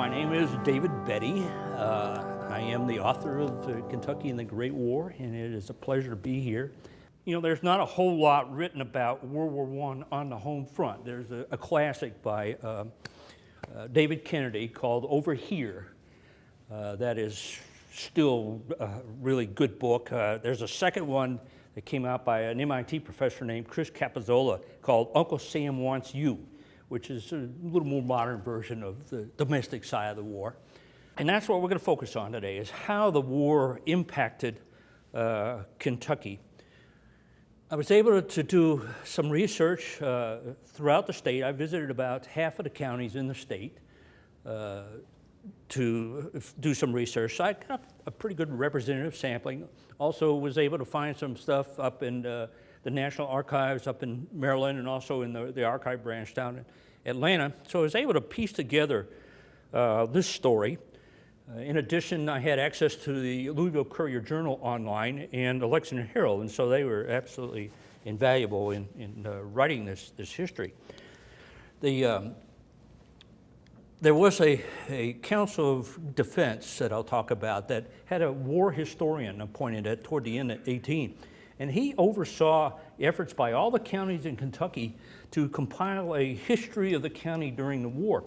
My name is David Bettez. I am the author of Kentucky and the Great War, and it is a pleasure to be here. You know, there's not a whole lot written about World War I on the home front. There's a classic by David Kennedy called Over Here that is still a really good book. There's a second one that came out by an MIT professor named Chris Capizzola called Uncle Sam Wants You, which is a little more modern version of the domestic side of the war. And that's what we're going to focus on today, is how the war impacted Kentucky. I was able to do some research throughout the state. I visited about half of the counties in the state to do some research. So I got a pretty good representative sampling. Also was able to find some stuff up in the National Archives up in Maryland, and also in the archive branch down in Atlanta. So I was able to piece together this story. In addition, I had access to the Louisville Courier-Journal online and the Lexington Herald, and so they were absolutely invaluable in writing this history. There was a Council of Defense that I'll talk about that had a war historian appointed at toward the end of 18. And he oversaw efforts by all the counties in Kentucky to compile a history of the county during the war.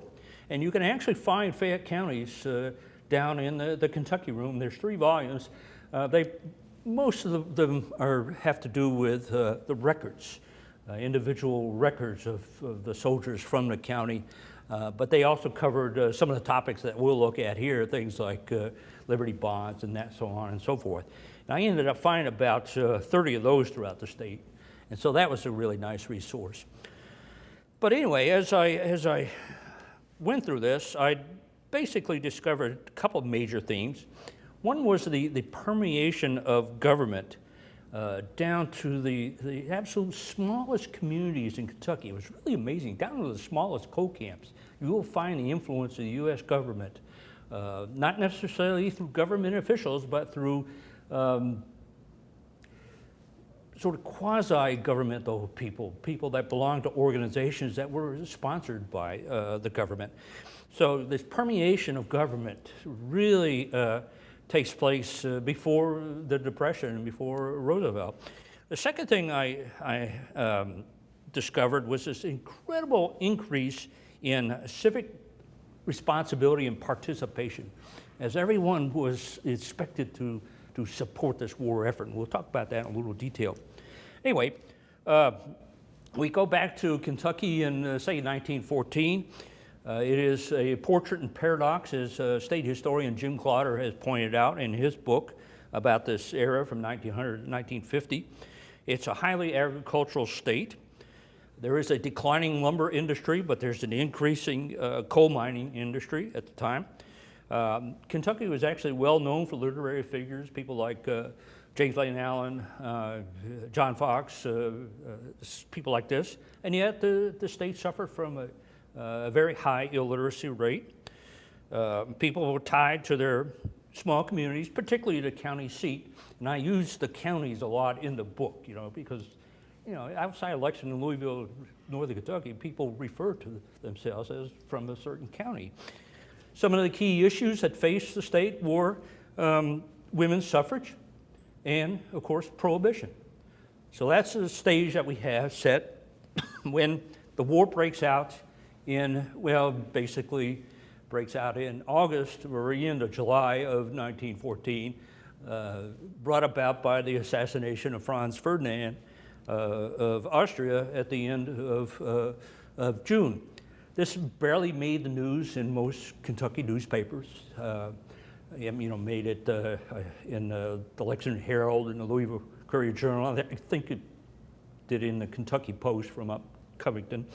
And you can actually find Fayette counties down in the Kentucky room. There's 3 volumes. Most of them have to do with the records, individual records of the soldiers from the county. But they also covered some of the topics that we'll look at here, things like Liberty Bonds and that, so on and so forth. And I ended up finding about 30 of those throughout the state. And so that was a really nice resource. But anyway, as I went through this, I basically discovered a couple of major themes. One was the permeation of government down to the absolute smallest communities in Kentucky. It was really amazing. Down to the smallest coal camps, you will find the influence of the U.S. government, not necessarily through government officials, but through sort of quasi-governmental people that belong to organizations that were sponsored by the government. So this permeation of government really takes place before the Depression and before Roosevelt. The second thing I discovered was this incredible increase in civic responsibility and participation, as everyone was expected to support this war effort. And we'll talk about that in a little detail. Anyway, we go back to Kentucky in, say, 1914. It is a portrait and paradox, as state historian Jim Clotter has pointed out in his book about this era from 1900 to 1950. It's a highly agricultural state. There is a declining lumber industry, but there's an increasing coal mining industry at the time. Kentucky was actually well known for literary figures, people like James Lane Allen, John Fox, people like this, and yet the state suffered from a very high illiteracy rate. People were tied to their small communities, particularly the county seat, and I use the counties a lot in the book, because outside of Lexington, Louisville, northern Kentucky, people refer to themselves as from a certain county. Some of the key issues that faced the state were women's suffrage and, of course, prohibition. So that's the stage that we have set when the war breaks out basically breaks out in August or end of July of 1914, brought about by the assassination of Franz Ferdinand of Austria at the end of June. This barely made the news in most Kentucky newspapers. Made it in the Lexington Herald and the Louisville Courier-Journal. I think it did in the Kentucky Post from up Covington.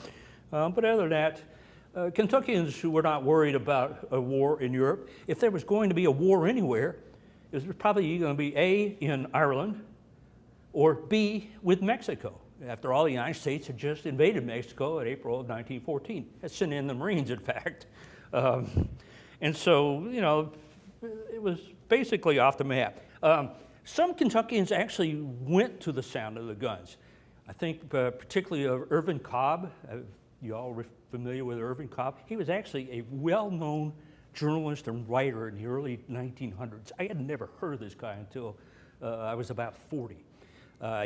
But other than that, Kentuckians who were not worried about a war in Europe. If there was going to be a war anywhere, it was probably going to be A, in Ireland, or B, with Mexico. After all, the United States had just invaded Mexico in April of 1914. Had sent in the Marines, in fact. And so, it was basically off the map. Some Kentuckians actually went to the sound of the guns. I think particularly of Irvin Cobb. You all are familiar with Irvin Cobb. He was actually a well-known journalist and writer in the early 1900s. I had never heard of this guy until I was about 40.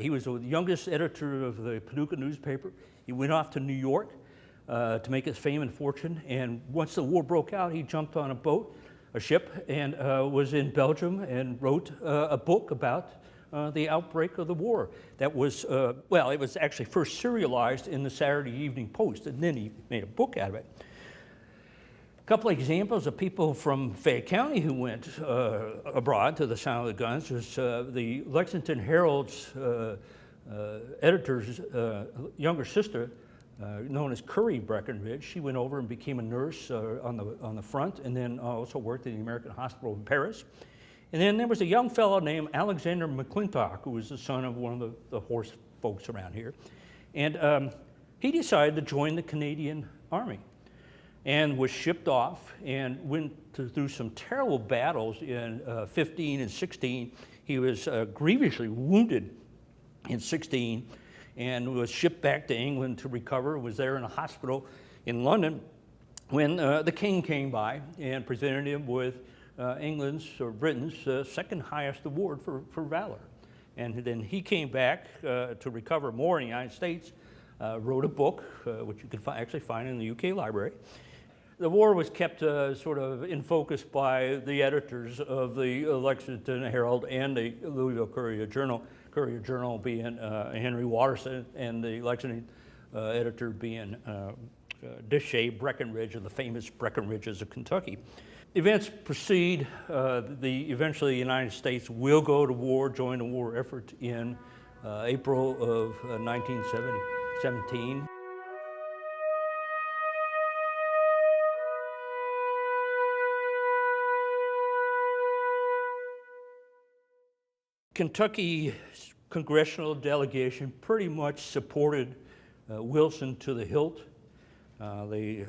He was the youngest editor of the Paducah newspaper. He went off to New York to make his fame and fortune, and once the war broke out, he jumped on a ship, and was in Belgium and wrote a book about the outbreak of the war. That was, well, it was actually first serialized in the Saturday Evening Post, and then he made a book out of it. A couple of examples of people from Fayette County who went abroad to the sound of the guns was the Lexington Herald's editor's younger sister, known as Curry Breckenridge. She went over and became a nurse on the front, and then also worked in the American Hospital in Paris. And then there was a young fellow named Alexander McClintock, who was the son of one of the horse folks around here. And he decided to join the Canadian Army and was shipped off and went through some terrible battles in 15 and 16. He was grievously wounded in 16 and was shipped back to England to recover, was there in a hospital in London when the king came by and presented him with England's or Britain's second highest award for valor. And then he came back to recover more in the United States, wrote a book, which you can actually find in the UK library. The war was kept sort of in focus by the editors of the Lexington Herald and the Louisville Courier Journal being Henry Watterson, and the Lexington editor being Deshay Breckenridge of the famous Breckenridges of Kentucky. Events proceed. Eventually the United States will go to war, join the war effort in April of 1917. Kentucky's congressional delegation pretty much supported Wilson to the hilt. They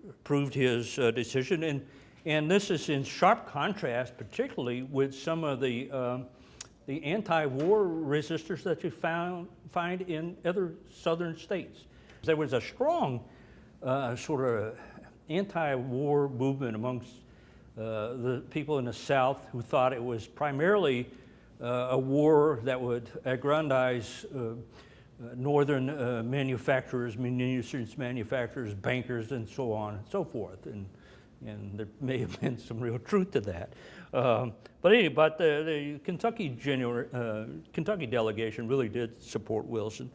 approved his decision, and this is in sharp contrast, particularly with some of the anti-war resistors that you find in other southern states. There was a strong sort of anti-war movement amongst the people in the South who thought it was primarily a war that would aggrandize northern manufacturers, munitions manufacturers, bankers, and so on and so forth. And there may have been some real truth to that. But anyway, the Kentucky delegation really did support Wilson.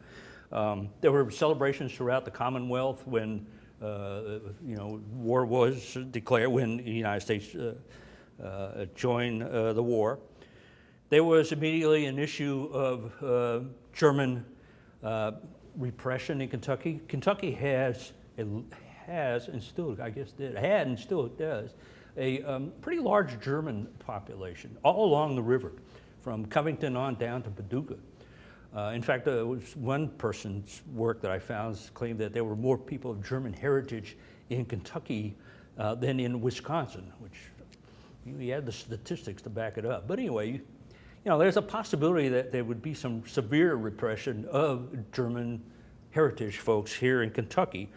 There were celebrations throughout the Commonwealth when war was declared, when the United States joined the war. There was immediately an issue of German repression in Kentucky. Kentucky has and still, I guess, had and still does, a pretty large German population all along the river, from Covington on down to Paducah. In fact, there was one person's work that I found claimed that there were more people of German heritage in Kentucky than in Wisconsin, which he had the statistics to back it up. But anyway, there's a possibility that there would be some severe repression of German heritage folks here in Kentucky.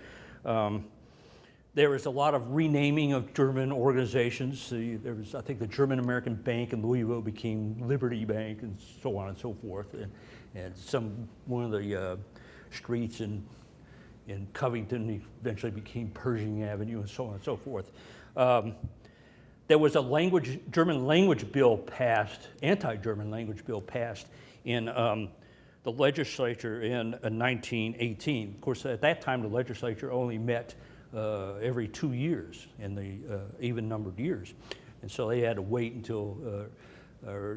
There was a lot of renaming of German organizations. There was, I think, the German American Bank in Louisville became Liberty Bank, and so on and so forth. And one of the streets in Covington eventually became Pershing Avenue, and so on and so forth. There was a German language bill passed, anti-German language bill passed in the legislature in 1918. Of course, at that time, the legislature only met every 2 years in the even-numbered years. And so they had to wait until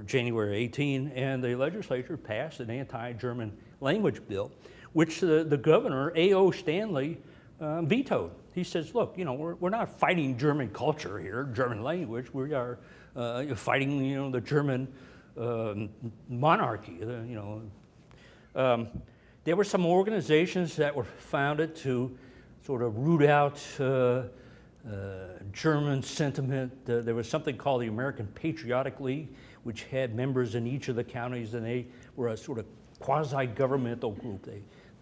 January 18, and the legislature passed an anti-German language bill, which the governor, A.O. Stanley, vetoed. He says, look, we're not fighting German culture here, German language. We are fighting, the German monarchy. There were some organizations that were founded to sort of root out German sentiment. There was something called the American Patriotic League, which had members in each of the counties, and they were a sort of quasi-governmental group.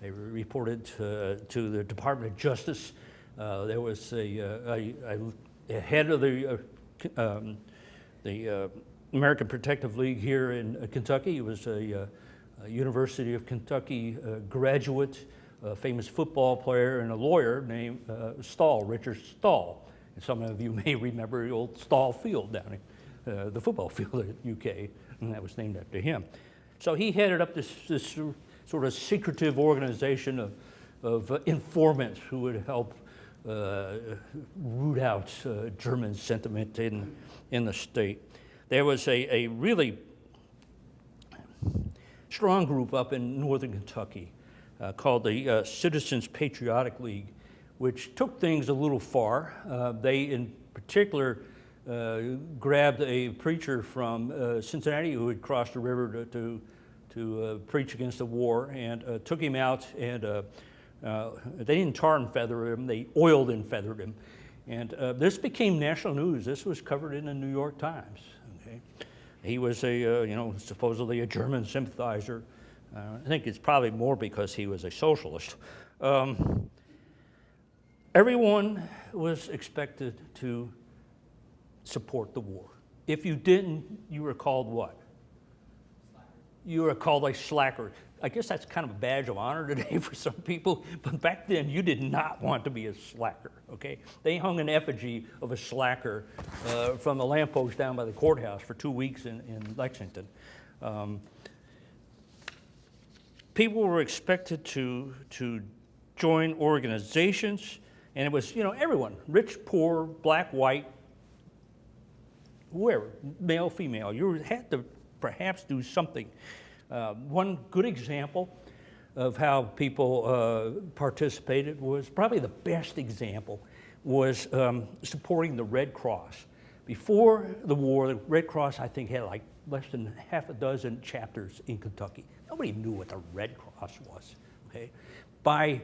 They reported to the Department of Justice. There was a head of the American Protective League here in Kentucky. He was a University of Kentucky graduate, a famous football player, and a lawyer named Richard Stahl. And some of you may remember the old Stahl Field down in the football field at UK, and that was named after him. So he headed up this sort of secretive organization of informants who would help root out German sentiment in the state. There was a really strong group up in northern Kentucky called the Citizens Patriotic League, which took things a little far. They, in particular, grabbed a preacher from Cincinnati who had crossed the river to preach against the war, and took him out, and they didn't tar and feather him, they oiled and feathered him. And this became national news. This was covered in the New York Times. Okay? He was supposedly a German sympathizer. I think it's probably more because he was a socialist. Everyone was expected to support the war. If you didn't, you were called what? You were called a slacker. I guess that's kind of a badge of honor today for some people, but back then you did not want to be a slacker, okay? They hung an effigy of a slacker from the lamppost down by the courthouse for 2 weeks in Lexington. People were expected to join organizations, and it was, everyone, rich, poor, black, white, whoever, male, female. You had to perhaps do something. One good example of how people participated was, probably the best example, was supporting the Red Cross. Before the war, the Red Cross, I think, had like less than half a dozen chapters in Kentucky. Nobody knew what the Red Cross was, okay? By,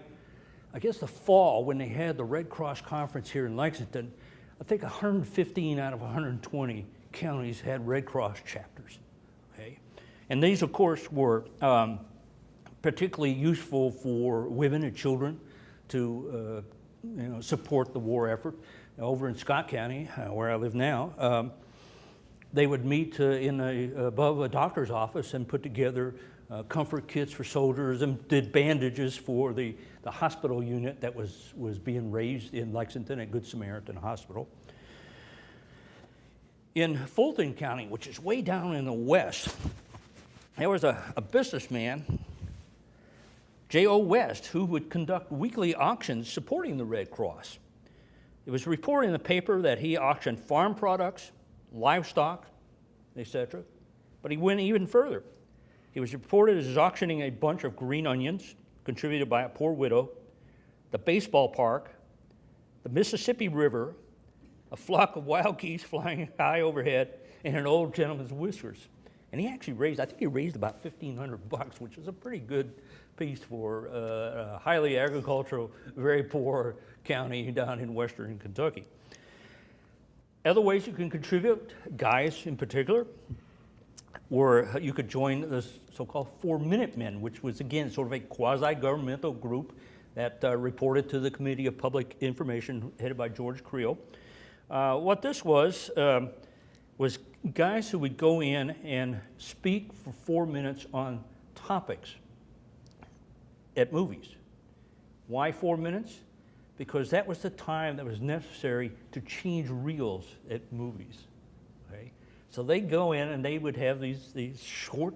I guess, the fall, when they had the Red Cross conference here in Lexington, I think 115 out of 120 counties had Red Cross chapters, okay? And these, of course, were particularly useful for women and children to support the war effort. Over in Scott County, where I live now, they would meet above a doctor's office and put together comfort kits for soldiers and did bandages for the hospital unit that was being raised in Lexington at Good Samaritan Hospital. In Fulton County, which is way down in the west, there was a businessman, J.O. West, who would conduct weekly auctions supporting the Red Cross. It was reported in the paper that he auctioned farm products, livestock, etc. But he went even further. He was reported as auctioning a bunch of green onions contributed by a poor widow, the baseball park, the Mississippi River, a flock of wild geese flying high overhead, and an old gentleman's whiskers. And he actually raised about $1,500, which is a pretty good piece for a highly agricultural, very poor county down in western Kentucky. Other ways you can contribute, guys in particular, were you could join the so-called 4-Minute Men, which was, again, sort of a quasi-governmental group that reported to the Committee of Public Information headed by George Creel. What this was guys who would go in and speak for 4 minutes on topics at movies. Why 4 minutes? Because that was the time that was necessary to change reels at movies. Okay? So they'd go in and they would have these short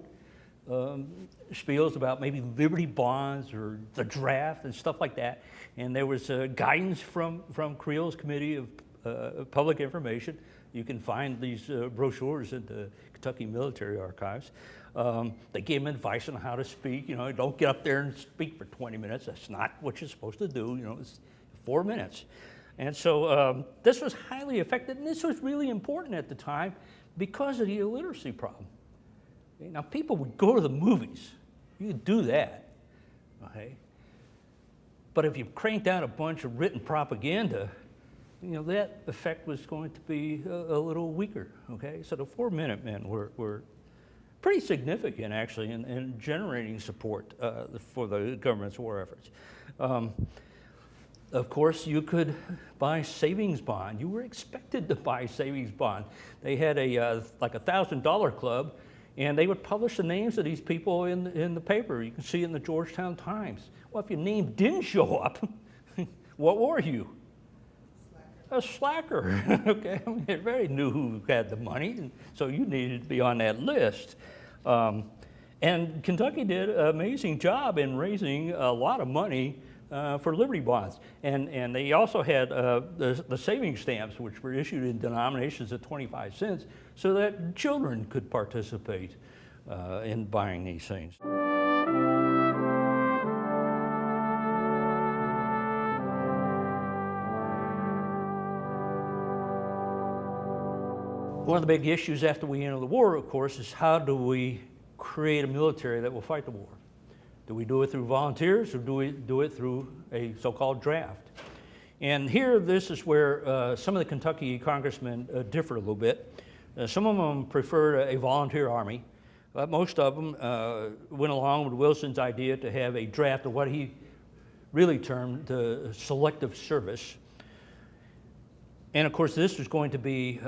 spiels about maybe Liberty bonds or the draft and stuff like that. And there was guidance from Creel's Committee of Public Information. You can find these brochures in the Kentucky Military Archives. They gave him advice on how to speak. Don't get up there and speak for 20 minutes. That's not what you're supposed to do. It's 4 minutes. And so this was highly effective, and this was really important at the time because of the illiteracy problem. Now, people would go to the movies. You could do that, okay? But if you cranked out a bunch of written propaganda, that effect was going to be a little weaker, okay? So the 4-Minute Men were pretty significant, actually, in generating support for the government's war efforts. Of course, you could buy savings bond. You were expected to buy savings bond. They had a like $1,000 club, and they would publish the names of these people in the paper. You can see it in the Georgetown Times. Well, if your name didn't show up, what were you? A slacker. Okay, I mean, everybody knew who had the money, and so you needed to be on that list. And Kentucky did an amazing job in raising a lot of money for Liberty bonds. And they also had the savings stamps, which were issued in denominations of 25 cents, so that children could participate in buying these things. One of the big issues after we enter the war, of course, is how do we create a military that will fight the war? Do we do it through volunteers, or do we do it through a so-called draft? And here, this is where some of the Kentucky congressmen differ a little bit. Some of them preferred a volunteer army, but most of them went along with Wilson's idea to have a draft of what he really termed selective service. And of course, this was going to be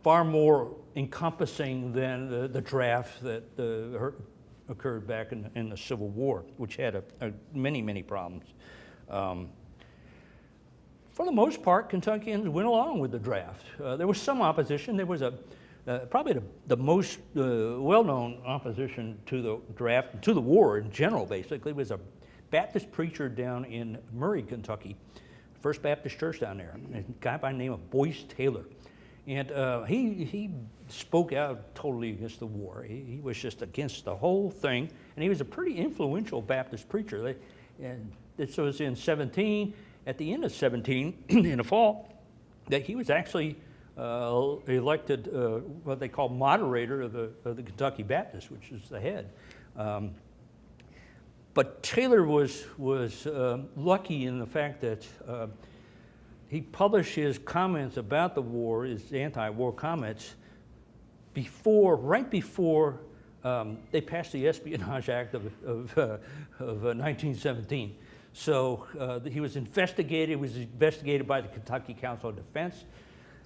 far more encompassing than the draft that occurred back in the Civil War, which had many, many problems. For the most part, Kentuckians went along with the draft. There was some opposition. There was probably the most well-known opposition to the draft, to the war in general, basically, was a Baptist preacher down in Murray, Kentucky. First Baptist Church down there, a guy by the name of Boyce Taylor. And he spoke out totally against the war. He was just against the whole thing, and he was a pretty influential Baptist preacher. And this was in 17, at the end of 17, in the fall, that he was actually elected what they call moderator of the Kentucky Baptists, which is the head. But Taylor was lucky in the fact that he published his comments about the war, his anti-war comments, right before they passed the Espionage Act of 1917. So he was investigated. He was investigated by the Kentucky Council of Defense.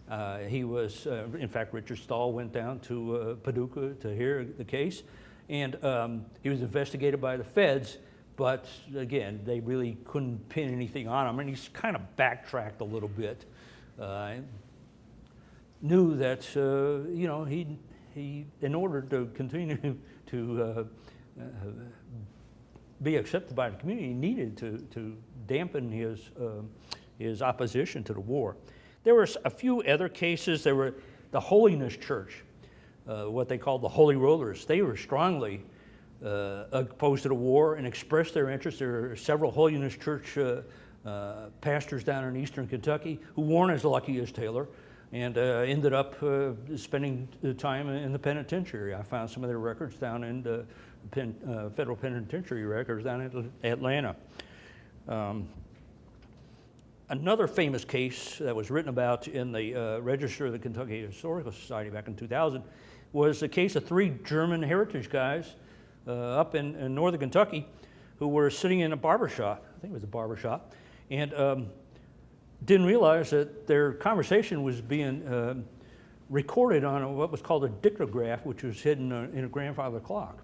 In fact, Richard Stahl went down to Paducah to hear the case. And he was investigated by the feds, but again, they really couldn't pin anything on him, and he's kind of backtracked a little bit. Knew that he in order to continue to be accepted by the community, he needed to dampen his opposition to the war. There were a few other cases. There were the Holiness Church. What they called the Holy Rollers. They were strongly opposed to the war and expressed their interest. There are several Holiness Church pastors down in eastern Kentucky who weren't as lucky as Taylor and ended up spending time in the penitentiary. I found some of their records down in the federal penitentiary records down in Atlanta. Another famous case that was written about in the Register of the Kentucky Historical Society back in 2000 was the case of 3 German heritage guys up in northern Kentucky who were sitting in a barbershop, I think it was a barbershop, and didn't realize that their conversation was being recorded on what was called a dictograph, which was hidden in a grandfather clock.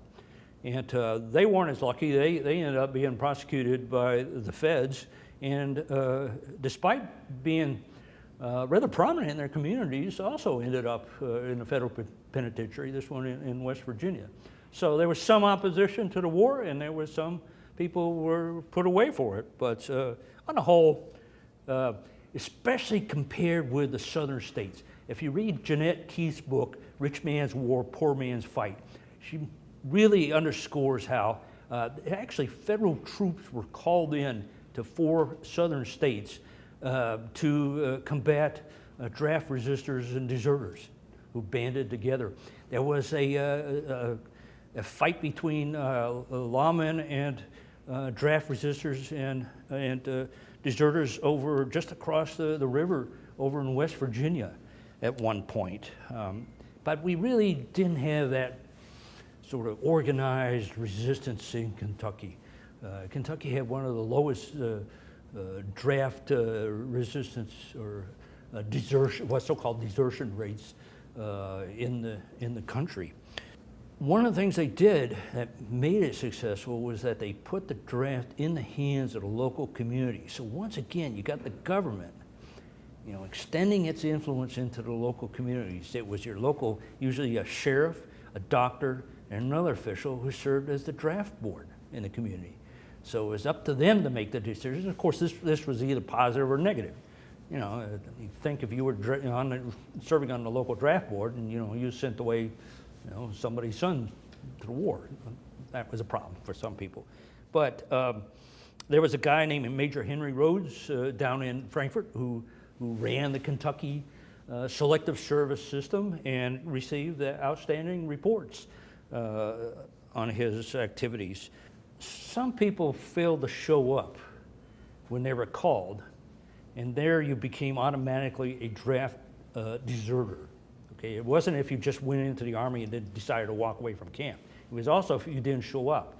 And they weren't as lucky. They ended up being prosecuted by the feds, and despite being rather prominent in their communities, also ended up in the federal penitentiary, this one in West Virginia. So there was some opposition to the war, and there was some people who were put away for it. But on the whole, especially compared with the southern states, if you read Jeanette Keith's book, Rich Man's War, Poor Man's Fight, she really underscores how actually federal troops were called in to 4 southern states to combat draft resistors and deserters who banded together. There was a fight between lawmen and draft resistors and deserters over just across the river over in West Virginia at one point. But we really didn't have that sort of organized resistance in Kentucky. Kentucky had one of the lowest draft resistance or desertion, what's so-called desertion rates in the country. One of the things they did that made it successful was that they put the draft in the hands of the local community. So once again, you got the government, extending its influence into the local communities. It was your local, usually a sheriff, a doctor, and another official who served as the draft board in the community. So it was up to them to make the decisions. Of course, this was either positive or negative. You think if you were serving on the local draft board and you sent away somebody's son to the war, that was a problem for some people. But there was a guy named Major Henry Rhodes down in Frankfort who ran the Kentucky Selective Service System and received the outstanding reports on his activities. Some people failed to show up when they were called, and there you became automatically a draft deserter. Okay, it wasn't if you just went into the Army and then decided to walk away from camp. It was also if you didn't show up.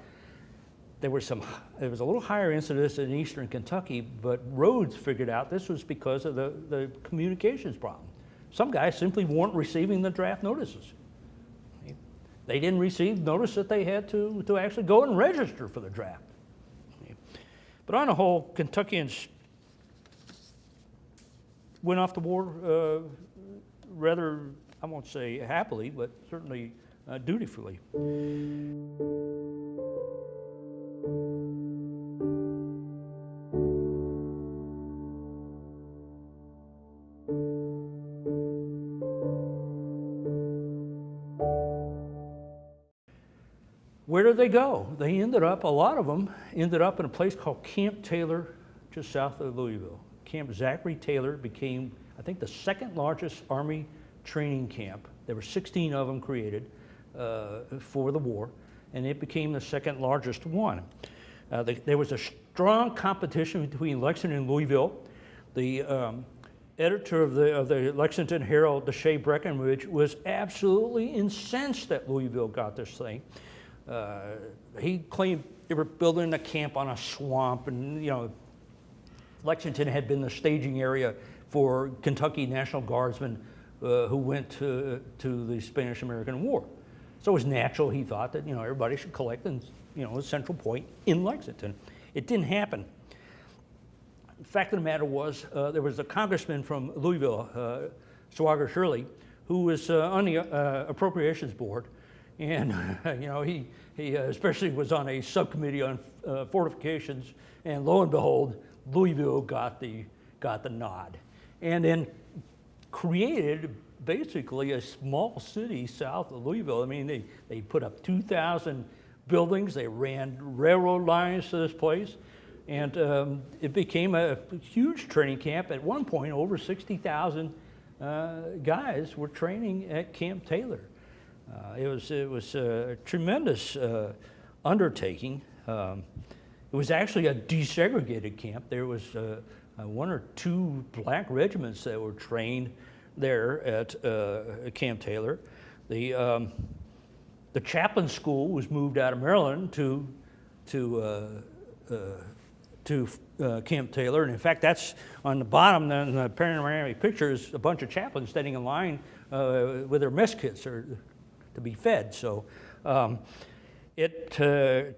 There was a little higher incidence in eastern Kentucky, but Rhodes figured out this was because of the communications problem. Some guys simply weren't receiving the draft notices. They didn't receive notice that they had to actually go and register for the draft. But on the whole, Kentuckians went off to war rather, I won't say happily, but certainly dutifully. Where did they go? A lot of them ended up in a place called Camp Taylor, just south of Louisville. Camp Zachary Taylor became, I think, the second largest Army training camp. There were 16 of them created for the war, and it became the second largest one. There was a strong competition between Lexington and Louisville. The editor of the Lexington Herald, Deshae Breckenridge, was absolutely incensed that Louisville got this thing. He claimed they were building a camp on a swamp, and Lexington had been the staging area for Kentucky National Guardsmen who went to the Spanish-American War. So it was natural, he thought, that everybody should collect in a central point in Lexington. It didn't happen. The fact of the matter was, there was a congressman from Louisville, Swagger Shirley, who was on the Appropriations Board, and he especially was on a subcommittee on fortifications, and lo and behold, Louisville got the nod, and then created basically a small city south of Louisville. I mean, they put up 2,000 buildings. They ran railroad lines to this place, and it became a huge training camp. At one point, over 60,000 guys were training at Camp Taylor. It was a tremendous undertaking. It was actually a desegregated camp. There was one or two black regiments that were trained there at Camp Taylor. The chaplain school was moved out of Maryland to Camp Taylor, and in fact, that's on the bottom. In the panoramic picture is a bunch of chaplains standing in line with their mess kits to be fed. So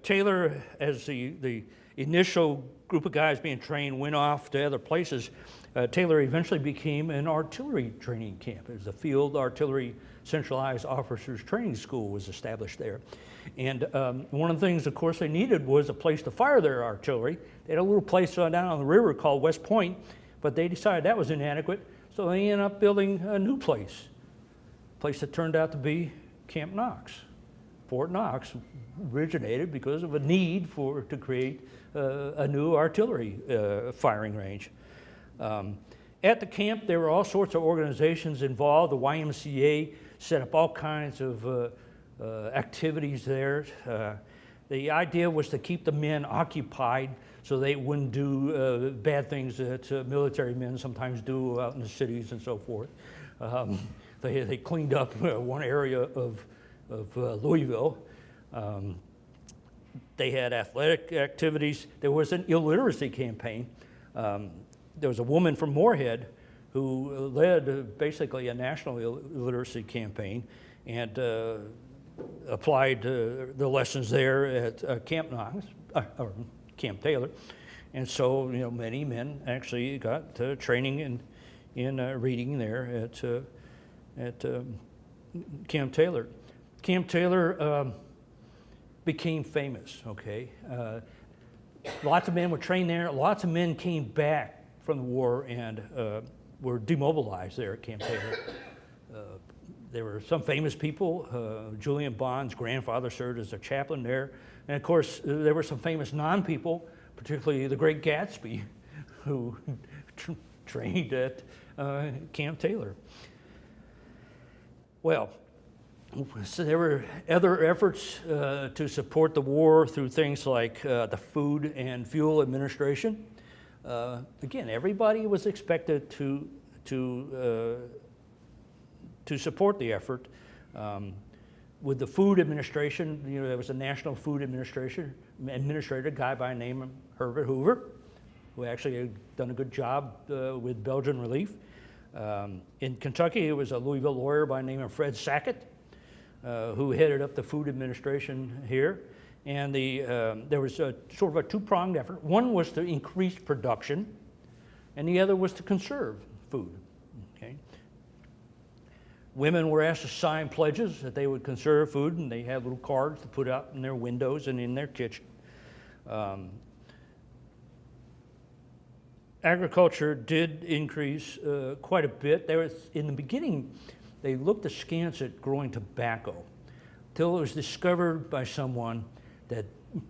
Taylor, as the initial group of guys being trained went off to other places, Taylor eventually became an artillery training camp. It was a field artillery centralized officers training school was established there. And one of the things, of course, they needed was a place to fire their artillery. They had a little place down on the river called West Point, but they decided that was inadequate, so they ended up building a new place, a place that turned out to be Camp Knox. Fort Knox originated because of a need to create a new artillery firing range. At the camp, there were all sorts of organizations involved. The YMCA set up all kinds of activities there. The idea was to keep the men occupied so they wouldn't do bad things that military men sometimes do out in the cities and so forth. They cleaned up one area of Louisville. They had athletic activities. There was an illiteracy campaign. There was a woman from Moorhead who led basically a national literacy campaign and applied the lessons there at Camp Knox, or Camp Taylor. And so, many men actually got training in reading there at Camp Taylor. Camp Taylor became famous, okay? Lots of men were trained there. Lots of men came back from the war and were demobilized there at Camp Taylor. There were some famous people. Julian Bond's grandfather served as a chaplain there. And of course, there were some famous non-people, particularly the great Gatsby, who trained at Camp Taylor. Well, so there were other efforts to support the war through things like the Food and Fuel Administration. Again, everybody was expected to support the effort. With the Food Administration, there was a National Food Administrator, a guy by the name of Herbert Hoover, who actually had done a good job with Belgian relief. In Kentucky, it was a Louisville lawyer by the name of Fred Sackett, who headed up the Food Administration here. And there was a sort of a two-pronged effort. One was to increase production, and the other was to conserve food. Okay? Women were asked to sign pledges that they would conserve food, and they had little cards to put out in their windows and in their kitchen. Agriculture did increase quite a bit. There was, in the beginning, they looked askance at growing tobacco, till it was discovered by someone that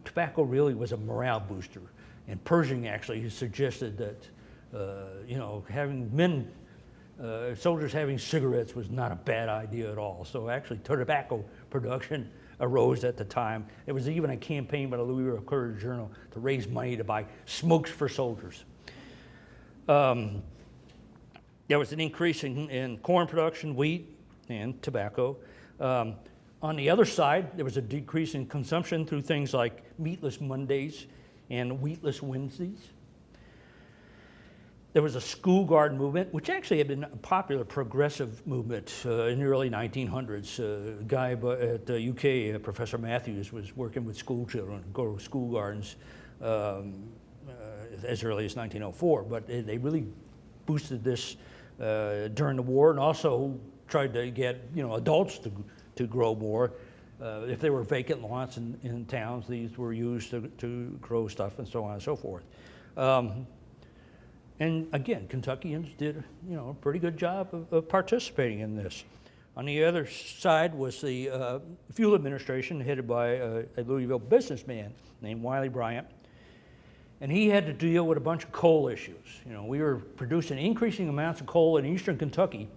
tobacco really was a morale booster. And Pershing actually suggested that, having men, soldiers having cigarettes was not a bad idea at all. So actually, tobacco production arose at the time. There was even a campaign by the Louisville Courier-Journal to raise money to buy smokes for soldiers. There was an increase in corn production, wheat, and tobacco. On the other side, there was a decrease in consumption through things like meatless Mondays and wheatless Wednesdays. There was a school garden movement, which actually had been a popular progressive movement in the early 1900s. A guy at the UK, Professor Matthews, was working with school children to grow school gardens as early as 1904, but they really boosted this during the war, and also tried to get adults to grow more. If there were vacant lots in towns, these were used to grow stuff and so on and so forth. And again, Kentuckians did a pretty good job of participating in this. On the other side was the Fuel Administration, headed by a Louisville businessman named Wiley Bryant. And he had to deal with a bunch of coal issues. We were producing increasing amounts of coal in eastern Kentucky,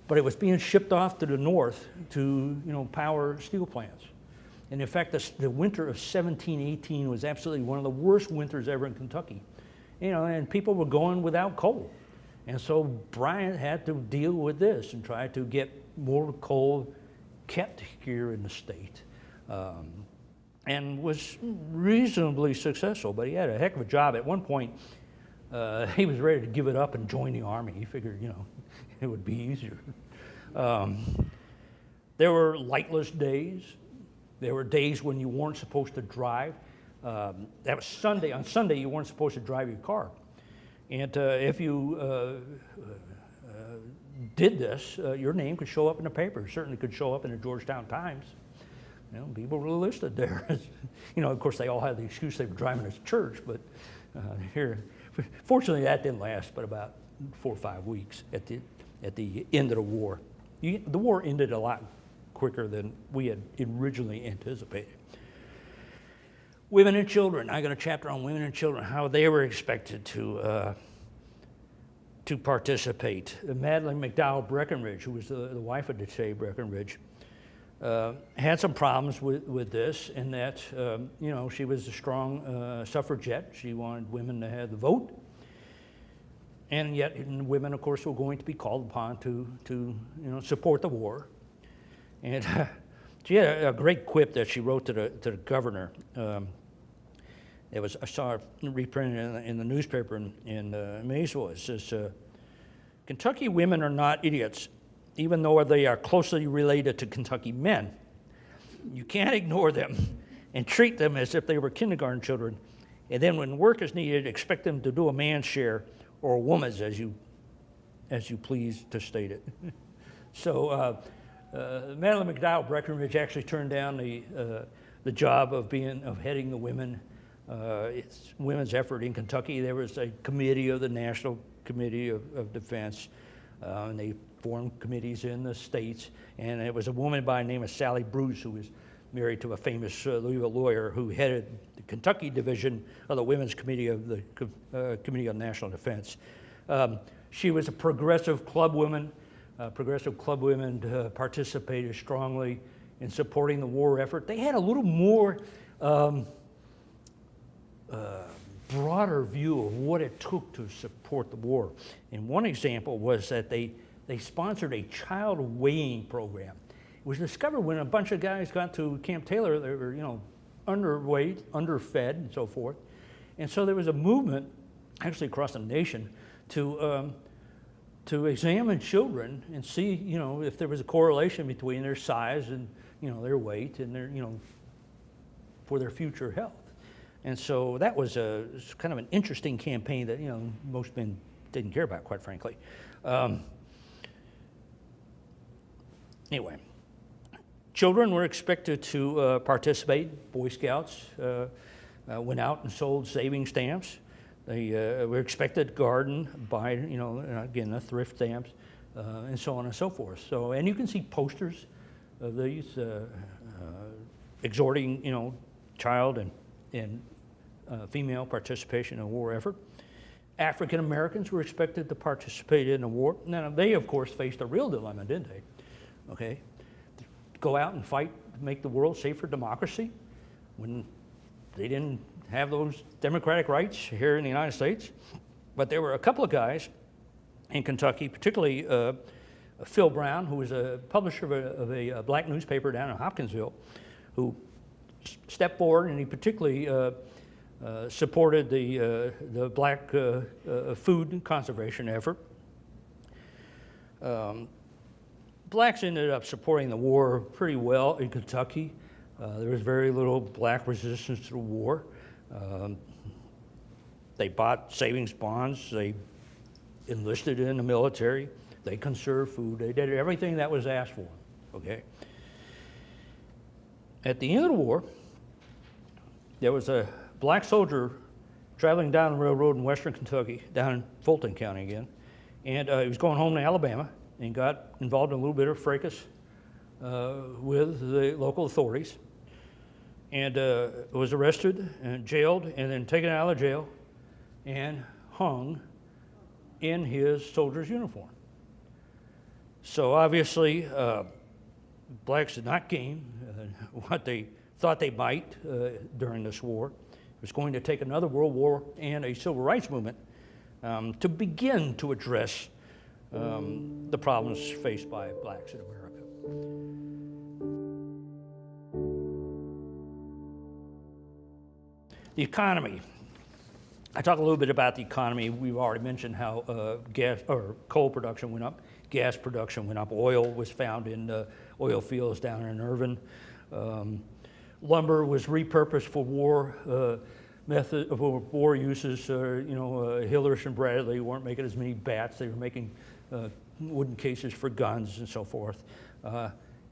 but it was being shipped off to the north to power steel plants. And in fact, the winter of 1718 was absolutely one of the worst winters ever in Kentucky. And people were going without coal. And so Bryant had to deal with this and try to get more coal kept here in the state. And was reasonably successful, but he had a heck of a job. At one point, he was ready to give it up and join the Army. He figured, it would be easier. There were lightless days. There were days when you weren't supposed to drive. That was Sunday. On Sunday, you weren't supposed to drive your car. And if you did this, your name could show up in the paper. It certainly could show up in the Georgetown Times. People were listed there. Of course, they all had the excuse they were driving to church, but here, fortunately, that didn't last but about 4 or 5 weeks at the end of the war. The war ended a lot quicker than we had originally anticipated. Women and children. I got a chapter on women and children, how they were expected to participate. Madeline McDowell Breckinridge, who was the wife of Bettez Breckinridge, had some problems with this, in that she was a strong suffragette. She wanted women to have the vote, and yet women, of course, were going to be called upon to support the war. And she had a great quip that she wrote to the governor, I saw it reprinted in the newspaper in Maysville. It says, Kentucky women are not idiots, even though they are closely related to Kentucky men. You can't ignore them and treat them as if they were kindergarten children, and then when work is needed, expect them to do a man's share or a woman's, as you please to state it. So Madeline McDowell Breckinridge actually turned down the job of heading the women's effort in Kentucky. There was a committee of the National Committee of Defense, and they formed committees in the states. And it was a woman by the name of Sally Bruce, who was married to a famous Louisville lawyer, who headed the Kentucky division of the Women's Committee of the Committee on National Defense. She was a progressive club woman. Progressive club women participated strongly in supporting the war effort. They had a little more broader view of what it took to support the war. And one example was that they sponsored a child weighing program. It was discovered when a bunch of guys got to Camp Taylor, they were, underweight, underfed, and so forth. And so there was a movement, actually across the nation, to examine children and see, if there was a correlation between their size and, their weight and their, for their future health. And so that was kind of an interesting campaign that, most men didn't care about, quite frankly. Anyway, children were expected to participate. Boy Scouts went out and sold saving stamps. They were expected to garden, buy, again, the thrift stamps, and so on and so forth. So, and you can see posters of these exhorting, child and female participation in a war effort. African Americans were expected to participate in the war. Now, they, of course, faced a real dilemma, didn't they? Okay, go out and fight to make the world safe for democracy when they didn't have those democratic rights here in the United States. But there were a couple of guys in Kentucky, particularly Phil Brown, who was a publisher of a black newspaper down in Hopkinsville, who stepped forward, and he particularly supported the black food conservation effort. Blacks ended up supporting the war pretty well in Kentucky. There was very little black resistance to the war. They bought savings bonds. They enlisted in the military. They conserved food. They did everything that was asked for, okay? At the end of the war, there was a black soldier traveling down the railroad in western Kentucky, down in Fulton County again, and he was going home to Alabama and got involved in a little bit of fracas with the local authorities, and was arrested and jailed and then taken out of jail and hung in his soldier's uniform. So obviously, blacks did not gain what they thought they might during this war. It was going to take another world war and a civil rights movement to begin to address the problems faced by blacks in America. The economy. I talked a little bit about the economy. We've already mentioned how coal production went up, gas production went up, oil was found in oil fields down in Irvine. Lumber was repurposed for war war uses. Hillers and Bradley weren't making as many bats; they were making wooden cases for guns and so forth.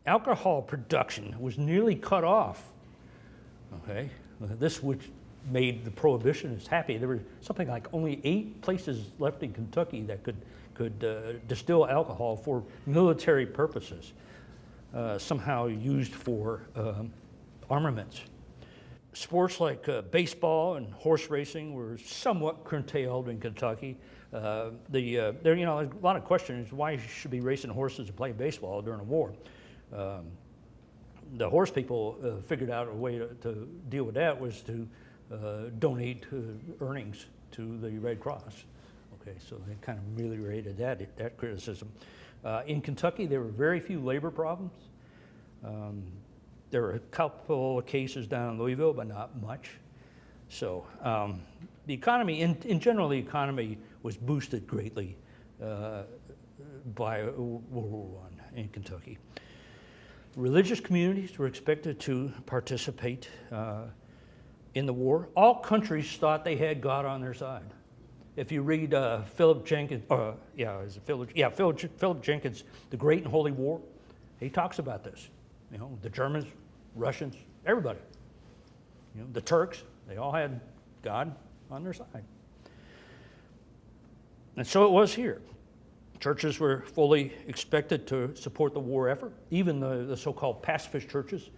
Alcohol production was nearly cut off. Okay, this which made the prohibitionists happy. There were something like only 8 places left in Kentucky that could distill alcohol for military purposes, somehow used for armaments. Sports like baseball and horse racing were somewhat curtailed in Kentucky. There's a lot of questions why you should be racing horses and playing baseball during a war. The horse people figured out a way to deal with that was to donate earnings to the Red Cross. Okay, so they kind of ameliorated that criticism. In Kentucky, there were very few labor problems. There were a couple of cases down in Louisville, but not much. So the economy, in general, the economy was boosted greatly by World War I in Kentucky. Religious communities were expected to participate in the war. All countries thought they had God on their side. If you read Philip Jenkins, Philip Jenkins, The Great and Holy War, he talks about this. You know, the Germans, Russians, everybody. You know, the Turks, they all had God on their side. And so it was here. Churches were fully expected to support the war effort. Even the so-called pacifist churches,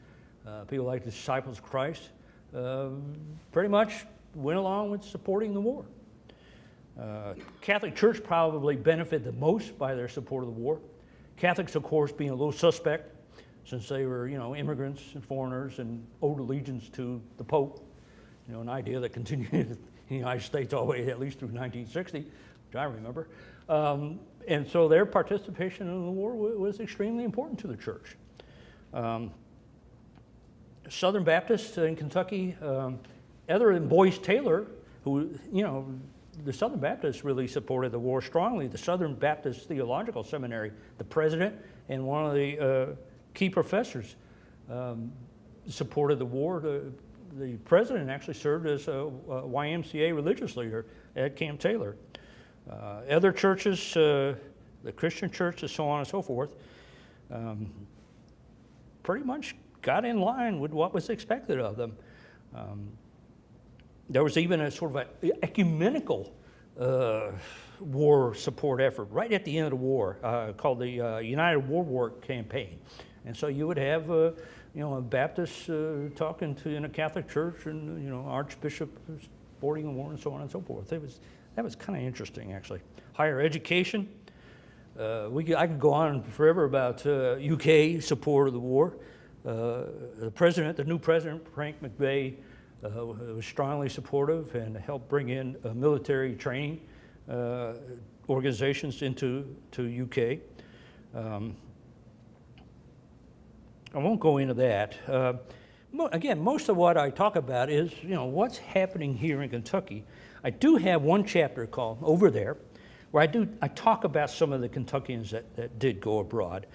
people like the Disciples of Christ, pretty much went along with supporting the war. Catholic Church probably benefited the most by their support of the war. Catholics, of course, being a little suspect, since they were, you know, immigrants and foreigners and owed allegiance to the Pope, you know, an idea that continued in the United States all the way at least through 1960, which I remember. And so their participation in the war was extremely important to the church. Southern Baptists in Kentucky, other than Boyce Taylor, who, you know, the Southern Baptists really supported the war strongly. The Southern Baptist Theological Seminary, the president and one of the key professors supported the war. The president actually served as a YMCA religious leader at Camp Taylor. Other churches, the Christian churches, so on and so forth, pretty much got in line with what was expected of them. There was even a sort of an ecumenical war support effort right at the end of the war called the United War Campaign. And so you would have, you know, a Baptist talking to in a Catholic church, and you know, Archbishop supporting the war, and so on and so forth. That was kind of interesting, actually. Higher education. I could go on forever about UK support of the war. The new president, Frank McVeigh, was strongly supportive and helped bring in military training organizations into UK. I won't go into that. Again, most of what I talk about is, you know, what's happening here in Kentucky. I do have one chapter called Over There, where I talk about some of the Kentuckians that did go abroad.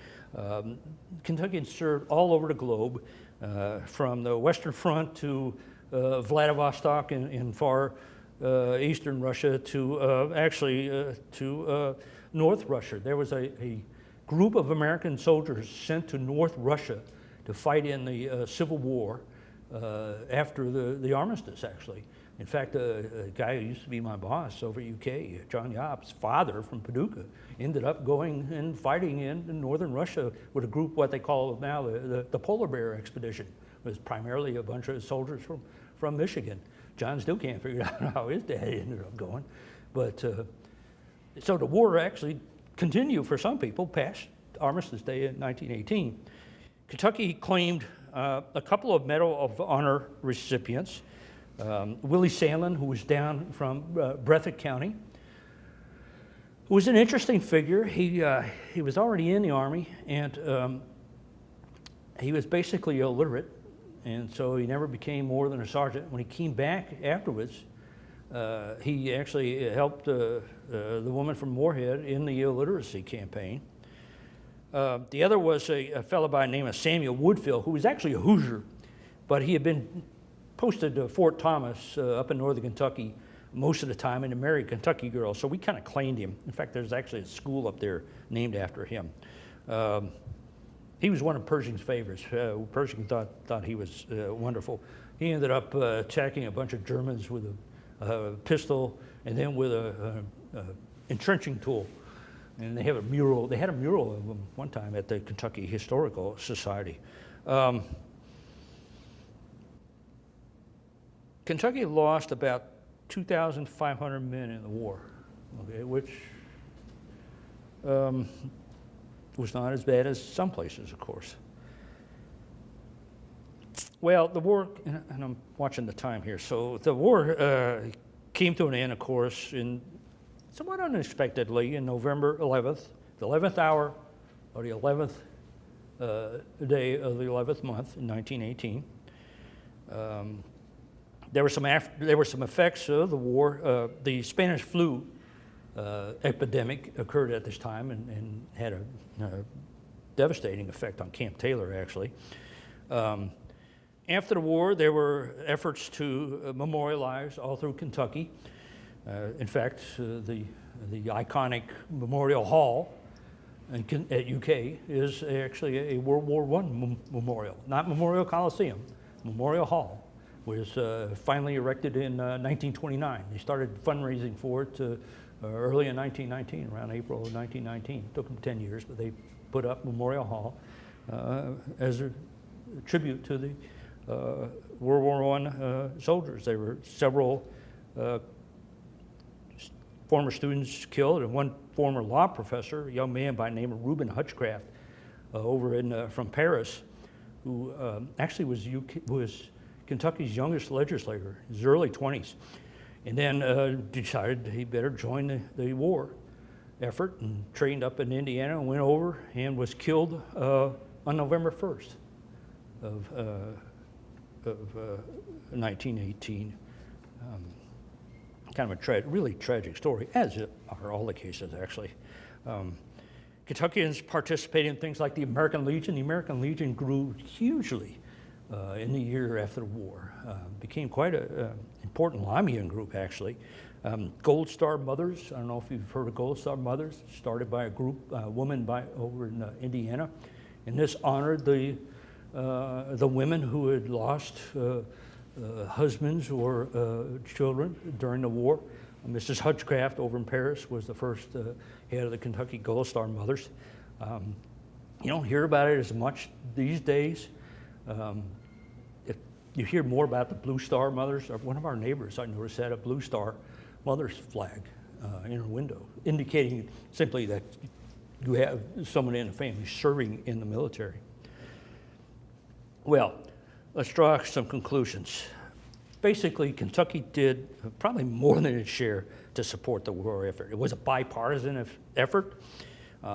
Kentuckians served all over the globe, from the Western Front to Vladivostok in far eastern Russia to North Russia. There was a group of American soldiers sent to North Russia to fight in the Civil War after the armistice, actually. In fact, a guy who used to be my boss over at UK, John Yopp's father from Paducah, ended up going and fighting in northern Russia with a group, what they call now the Polar Bear Expedition. It was primarily a bunch of soldiers from Michigan. John still can't figure out how his dad ended up going. But so the war actually continued for some people past Armistice Day in 1918. Kentucky claimed a couple of Medal of Honor recipients. Willie Sandlin, who was down from Breathitt County, who was an interesting figure. He was already in the Army, and he was basically illiterate, and so he never became more than a sergeant. When he came back afterwards, he actually helped the woman from Moorhead in the illiteracy campaign. The other was a fellow by the name of Samuel Woodfill, who was actually a Hoosier, but he had been posted to Fort Thomas up in northern Kentucky most of the time, and he married a Kentucky girl, so we kind of claimed him. In fact, there's actually a school up there named after him. He was one of Pershing's favorites. Pershing thought he was wonderful. He ended up attacking a bunch of Germans with a pistol and then with a entrenching tool. And they had a mural of him one time at the Kentucky Historical Society. Kentucky lost about 2,500 men in the war, okay, which was not as bad as some places, of course. Well, the war, and I'm watching the time here, so the war came to an end, of course, in somewhat unexpectedly in November 11th, the 11th hour of the 11th day of the 11th month in 1918. There were some effects of the war. The Spanish flu epidemic occurred at this time and had a devastating effect on Camp Taylor, actually. After the war, there were efforts to memorialize all through Kentucky. In fact, the iconic Memorial Hall at UK is actually a World War I memorial, not Memorial Coliseum. Memorial Hall was finally erected in 1929. They started fundraising for it early in 1919, around April of 1919. It took them 10 years, but they put up Memorial Hall as a tribute to the World War I soldiers. There were several former students killed, and one former law professor, a young man by the name of Reuben Hutchcraft, from Paris, who actually was Kentucky's youngest legislator, in his early 20s, and then decided he better join the war effort and trained up in Indiana and went over and was killed on November 1st of 1918. Kind of a really tragic story, as are all the cases, actually. Kentuckians participated in things like the American Legion. The American Legion grew hugely in the year after the war. Became quite an important Lamian group, actually. Gold Star Mothers, I don't know if you've heard of Gold Star Mothers, started by a group, woman over in Indiana. And this honored the women who had lost husbands or children during the war. Mrs. Hutchcraft over in Paris was the first head of the Kentucky Gold Star Mothers. You don't hear about it as much these days. You hear more about the Blue Star Mothers. One of our neighbors, I noticed, had a Blue Star Mothers flag in her window, indicating simply that you have someone in the family serving in the military. Well, let's draw some conclusions. Basically, Kentucky did probably more than its share to support the war effort. It was a bipartisan effort.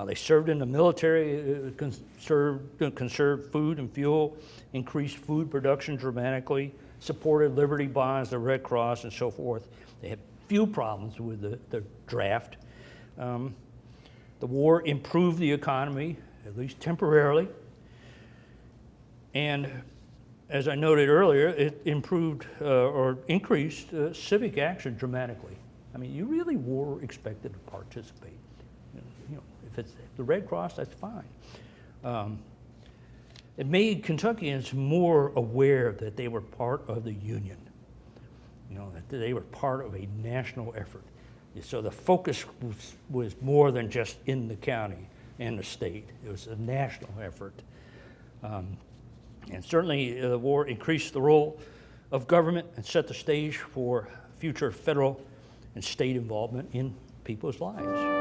They served in the military, conserved food and fuel, increased food production dramatically, supported Liberty Bonds, the Red Cross, and so forth. They had few problems with the draft. The war improved the economy, at least temporarily. And as I noted earlier, it improved or increased civic action dramatically. I mean, you really were expected to participate. You know, if it's the Red Cross, that's fine. It made Kentuckians more aware that they were part of the Union. You know, that they were part of a national effort. So the focus was more than just in the county and the state. It was a national effort. And certainly the war increased the role of government and set the stage for future federal and state involvement in people's lives.